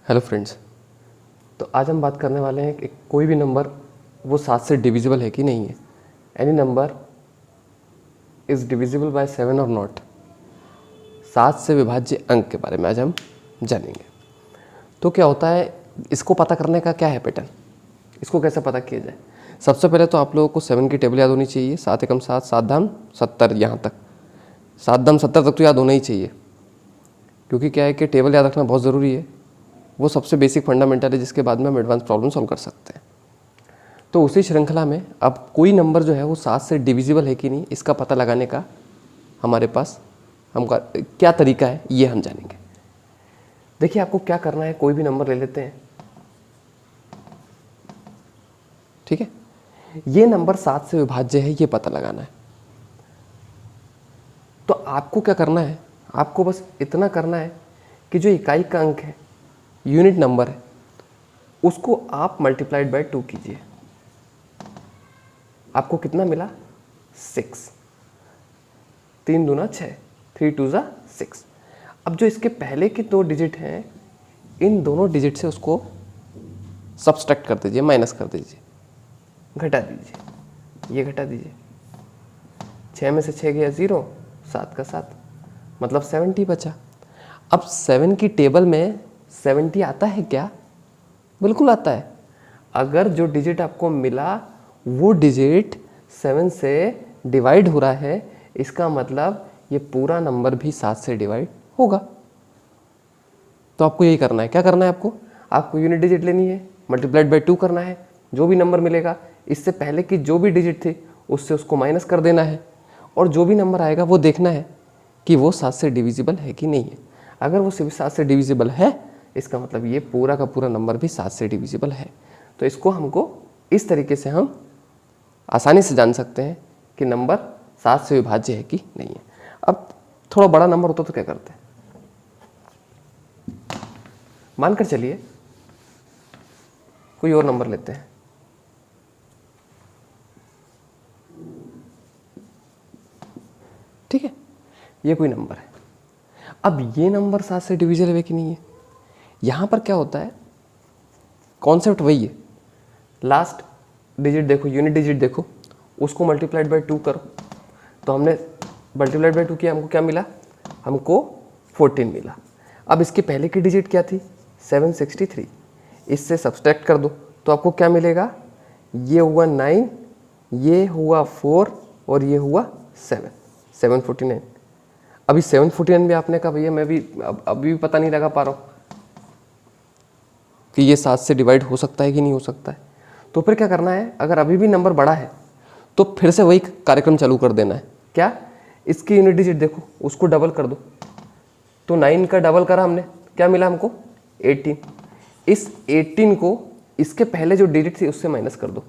Hello friends. तो आज हम बात करने वाले हैं कि कोई भी नंबर वो 7 से डिविजिबल है कि नहीं है। Any number is divisible by 7 और नॉट। 7 से विभाज्य अंक के बारे में आज हम जानेंगे। तो क्या होता है, इसको पता करने का क्या है पैटर्न, इसको कैसे पता किया जाए। सबसे पहले तो आप लोगों को 7 की टेबल याद होनी चाहिए। 7 एकम 7, 7 धाम 70, यहाँ तक 7 धाम 70 तक तो याद होना ही चाहिए, क्योंकि क्या है कि टेबल याद रखना बहुत ज़रूरी है। वो सबसे बेसिक फंडामेंटल है जिसके बाद में हम एडवांस प्रॉब्लम सॉल्व कर सकते हैं। तो उसी श्रृंखला में अब कोई नंबर जो है वो 7 से डिविजिबल है कि नहीं, इसका पता लगाने का हमारे पास क्या तरीका है ये हम जानेंगे। देखिए, आपको क्या करना है, कोई भी नंबर ले लेते हैं, ठीक है। ये नंबर 7 से विभाज्य है, ये पता लगाना है। तो आपको क्या करना है, आपको बस इतना करना है कि जो इकाई का अंक है, यूनिट नंबर है, उसको आप मल्टीप्लाइड बाय 2 कीजिए। आपको कितना मिला, 6। 3 दूना 6, 3 2 ज़ा 6। अब जो इसके पहले के 2 डिजिट हैं, इन दोनों डिजिट से उसको सब्सट्रैक्ट कर दीजिए, माइनस कर दीजिए, घटा दीजिए, ये घटा दीजिए। 6 में से 6 गया 0, 7 का 7, मतलब 70 बचा। अब 7 की टेबल में 70 आता है क्या? बिल्कुल आता है। अगर जो डिजिट आपको मिला वो डिजिट 7 से डिवाइड हो रहा है, इसका मतलब ये पूरा नंबर भी 7 से डिवाइड होगा। तो आपको यही करना है। क्या करना है आपको यूनिट डिजिट लेनी है, मल्टीप्लाइड बाय 2 करना है। जो भी नंबर मिलेगा, इससे पहले की जो भी डिजिट थे उससे उसको माइनस कर देना है, और जो भी नंबर आएगा वो देखना है कि वो 7 से डिविजिबल है कि नहीं है। अगर वो 7 से डिविजिबल है, इसका मतलब ये पूरा का पूरा नंबर भी 7 से डिविजिबल है। तो इसको हमको इस तरीके से हम आसानी से जान सकते हैं कि नंबर 7 से विभाज्य है कि नहीं है। अब थोड़ा बड़ा नंबर होता तो क्या करते हैं, मानकर चलिए कोई और नंबर लेते हैं, ठीक है। ये कोई नंबर है। अब ये नंबर 7 से डिविजिबल है कि नहीं है। यहाँ पर क्या होता है, कॉन्सेप्ट वही है। लास्ट डिजिट देखो, यूनिट डिजिट देखो, उसको मल्टीप्लाइड बाय 2 करो। तो हमने मल्टीप्लाइड बाय 2 किया, हमको क्या मिला, हमको 14 मिला। अब इसके पहले की डिजिट क्या थी, 763। इससे सब्सट्रैक्ट कर दो तो आपको क्या मिलेगा, ये हुआ 9, ये हुआ 4 और ये हुआ 7, 749। अभी 749 भी आपने कहा भैया मैं भी अभी भी पता नहीं लगा पा रहा हूँ कि ये 7 से डिवाइड हो सकता है कि नहीं हो सकता है। तो फिर क्या करना है, अगर अभी भी नंबर बड़ा है तो फिर से वही कार्यक्रम चालू कर देना है। क्या, इसकी यूनिट डिजिट देखो, उसको डबल कर दो। तो 9 का डबल करा हमने, क्या मिला हमको, 18। इस 18 को इसके पहले जो डिजिट थी उससे माइनस कर दो,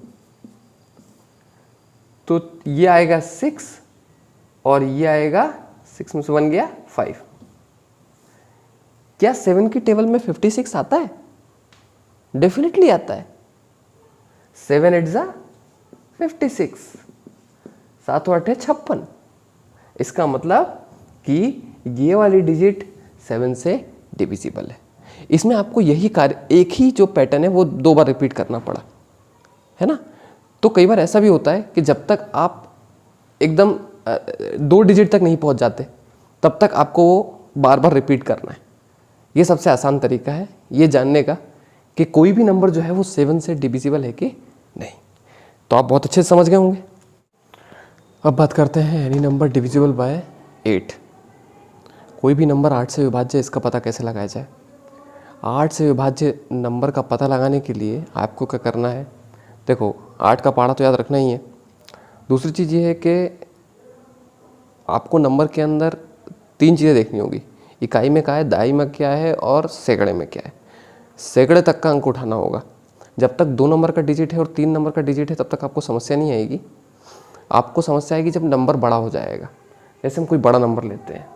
तो ये आएगा 6 और ये आएगा 6 में से 1 गया 5। क्या 7 की टेबल में 56 आता है? डेफिनेटली आता है। 7 8 जा 56, 7 8 है 56। इसका मतलब कि ये वाली डिजिट 7 से डिविजिबल है। इसमें आपको यही कार्य, एक ही जो पैटर्न है वो 2 बार रिपीट करना पड़ा, है ना। तो कई बार ऐसा भी होता है कि जब तक आप एकदम 2 डिजिट तक नहीं पहुंच जाते तब तक आपको वो बार बार रिपीट करना है। ये सबसे आसान तरीका है ये जानने का कि कोई भी नंबर जो है वो 7 से डिविजिबल है कि नहीं। तो आप बहुत अच्छे से समझ गए होंगे। अब बात करते हैं एनी नंबर डिविजिबल बाय 8। कोई भी नंबर 8 से विभाज्य, इसका पता कैसे लगाया जाए। 8 से विभाज्य नंबर का पता लगाने के लिए आपको क्या करना है, देखो 8 का पहाड़ा तो याद रखना ही है। दूसरी चीज़ ये है कि आपको नंबर के अंदर 3 चीज़ें देखनी होगी, इकाई में क्या है, दहाई में क्या है और सैकड़े में क्या है। सैकड़े तक का अंक उठाना होगा। जब तक 2 नंबर का डिजिट है और 3 नंबर का डिजिट है तब तक आपको समस्या नहीं आएगी। आपको समस्या आएगी जब नंबर बड़ा हो जाएगा। जैसे हम कोई बड़ा नंबर लेते हैं,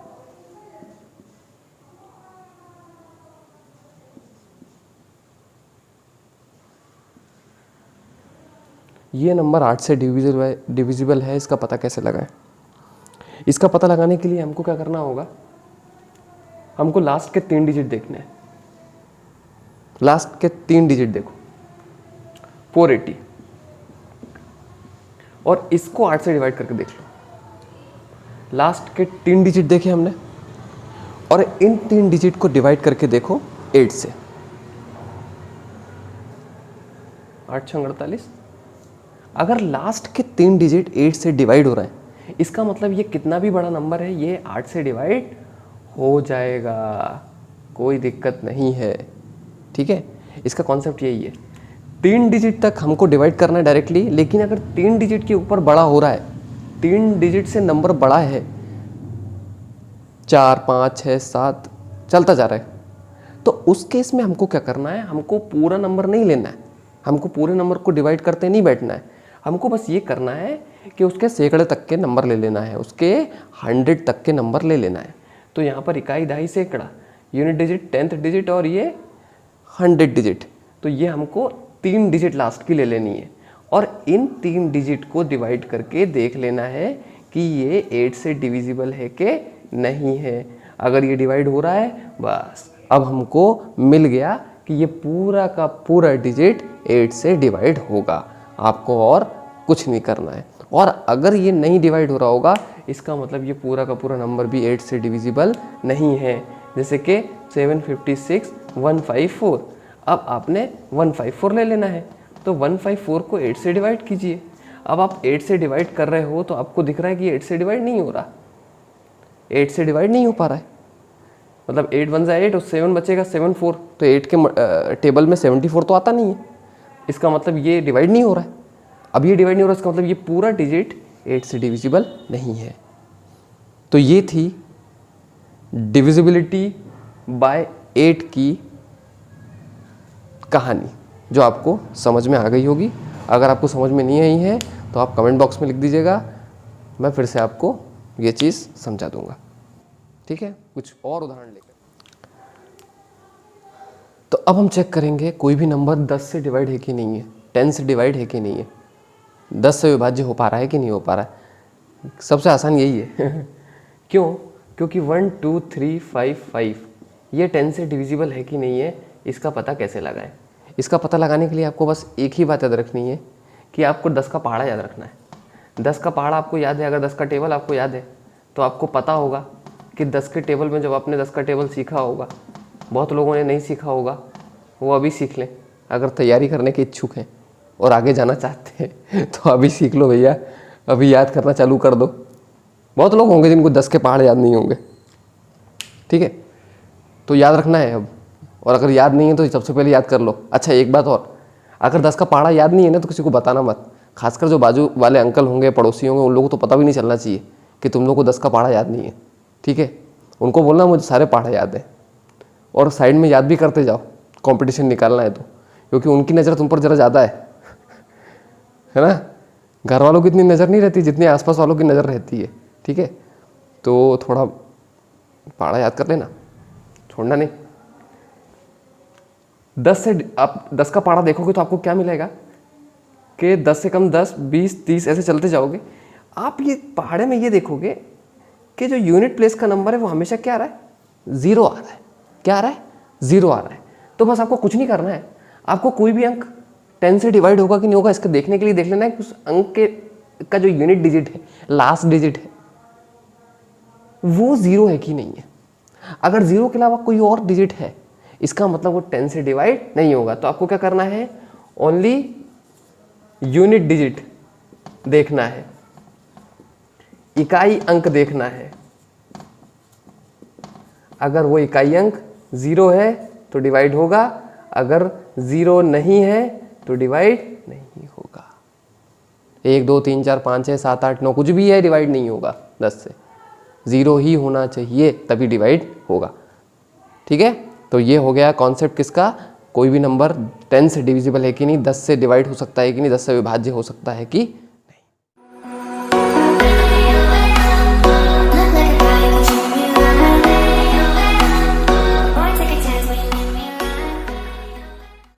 ये नंबर 8 से डिविजिबल है, इसका पता कैसे लगाएं। इसका पता लगाने के लिए हमको क्या करना होगा, हमको लास्ट के 3 डिजिट देखने हैं। लास्ट के 3 डिजिट देखो 480, और इसको 8 से डिवाइड करके देख लो। लास्ट के 3 डिजिट देखे हमने, और इन 3 डिजिट को डिवाइड करके देखो 8 से। 8 छंग 48। अगर लास्ट के 3 डिजिट 8 से डिवाइड हो रहे हैं, इसका मतलब ये कितना भी बड़ा नंबर है ये 8 से डिवाइड हो जाएगा, कोई दिक्कत नहीं है। ठीक है, इसका कॉन्सेप्ट यही है। 3 डिजिट तक हमको डिवाइड करना है डायरेक्टली, लेकिन अगर 3 डिजिट के ऊपर बड़ा हो रहा है, 3 डिजिट से नंबर बड़ा है, 4 5 6 7 चलता जा रहा है, तो उस केस में हमको क्या करना है, हमको पूरा नंबर नहीं लेना है, हमको पूरे नंबर को डिवाइड करते नहीं बैठना है। हमको बस ये करना है कि उसके सैकड़े तक के नंबर ले लेना है, उसके 100 तक के नंबर ले लेना है। तो यहाँ पर इकाई, दहाई, सैकड़ा, यूनिट डिजिट, 10th डिजिट और ये 100 डिजिट, तो ये हमको 3 डिजिट लास्ट की ले लेनी है, और इन 3 डिजिट को डिवाइड करके देख लेना है कि ये 8 से डिविजिबल है कि नहीं है। अगर ये डिवाइड हो रहा है, बस अब हमको मिल गया कि ये पूरा का पूरा डिजिट 8 से डिवाइड होगा, आपको और कुछ नहीं करना है। और अगर ये नहीं डिवाइड हो रहा होगा, इसका मतलब ये पूरा का पूरा नंबर भी 8 से डिविजिबल नहीं है। जैसे कि 756 154, अब आपने 154 ले लेना है, तो 154 को 8 से डिवाइड कीजिए। अब आप 8 से डिवाइड कर रहे हो तो आपको दिख रहा है कि 8 से डिवाइड नहीं हो रहा, 8 से डिवाइड नहीं हो पा रहा है, मतलब 8 1 8 और 7 बचेगा 74, तो 8 के टेबल में 74 तो आता नहीं है, इसका मतलब ये डिवाइड नहीं हो रहा है। अब ये डिवाइड नहीं हो रहा, इसका मतलब ये पूरा डिजिट 8 से डिविजिबल नहीं है। तो ये थी डिविजिबिलिटी बाय 8 की कहानी, जो आपको समझ में आ गई होगी। अगर आपको समझ में नहीं आई है तो आप कमेंट बॉक्स में लिख दीजिएगा, मैं फिर से आपको ये चीज़ समझा दूंगा। ठीक है, कुछ और उदाहरण लेकर। तो अब हम चेक करेंगे कोई भी नंबर 10 से डिवाइड है कि नहीं है, 10 से डिवाइड है कि नहीं है, 10 से विभाज्य हो पा रहा है कि नहीं हो पा रहा है। सबसे आसान यही है क्यों? क्योंकि 1 2 3 5 5 ये 10 से डिविजिबल है कि नहीं है, इसका पता कैसे लगाएं? इसका पता लगाने के लिए आपको बस एक ही बात याद रखनी है कि आपको 10 का पहाड़ा याद रखना है। 10 का पहाड़ा आपको याद है, अगर 10 का टेबल आपको याद है तो आपको पता होगा कि 10 के टेबल में, जब आपने 10 का टेबल सीखा होगा, बहुत लोगों ने नहीं सीखा होगा, वो अभी सीख लें। अगर तैयारी करने के इच्छुक हैं और आगे जाना चाहते हैं तो अभी सीख लो भैया, अभी याद करना चालू कर दो। बहुत लोग होंगे जिनको 10 के पहाड़ याद नहीं होंगे, ठीक है, तो याद रखना है अब। और अगर याद नहीं है तो सबसे पहले याद कर लो। अच्छा, एक बात और, अगर 10 का पहाड़ा याद नहीं है ना तो किसी को बताना मत, खासकर जो बाजू वाले अंकल होंगे, पड़ोसी होंगे, उन लोगों को तो पता भी नहीं चलना चाहिए कि तुम लोग को 10 का पहाड़ा याद नहीं है। ठीक है, उनको बोलना मुझे सारे पहाड़े याद है, और साइड में याद भी करते जाओ, कंपटीशन निकालना है तो, क्योंकि उनकी नज़र तुम पर ज़रा ज़्यादा है ना। घर वालों की इतनी नज़र नहीं रहती जितनी आसपास वालों की नज़र रहती है। ठीक है, तो थोड़ा पहाड़ा याद कर लेना, छोड़ना नहीं। 10 से आप 10 का पहाड़ा देखोगे तो आपको क्या मिलेगा कि 10 से कम 10 20 30 ऐसे चलते जाओगे। आप ये पहाड़े में ये देखोगे कि जो यूनिट प्लेस का नंबर है वो हमेशा क्या आ रहा है, 0 आ रहा है। क्या आ रहा है, 0 आ रहा है। तो बस आपको कुछ नहीं करना है, आपको कोई भी अंक 10 से डिवाइड होगा कि नहीं होगा इसका देखने के लिए देख लेना है कि उस अंक का जो यूनिट डिजिट है, लास्ट डिजिट है, वो 0 है कि नहीं है। अगर 0 के अलावा कोई और डिजिट है, इसका मतलब वो 10 से डिवाइड नहीं होगा। तो आपको क्या करना है, ओनली यूनिट डिजिट देखना है, इकाई अंक देखना है। अगर वो इकाई अंक 0 है तो डिवाइड होगा, अगर 0 नहीं है तो डिवाइड नहीं होगा। 1 2 3 4 5 6 7 8 9 कुछ भी है, डिवाइड नहीं होगा 10 से। 0 ही होना चाहिए तभी डिवाइड होगा। ठीक है, तो ये हो गया कॉन्सेप्ट किसका, कोई भी नंबर 10 से डिविजिबल है कि नहीं, 10 से डिवाइड हो सकता है कि नहीं, 10 से विभाज्य हो सकता है कि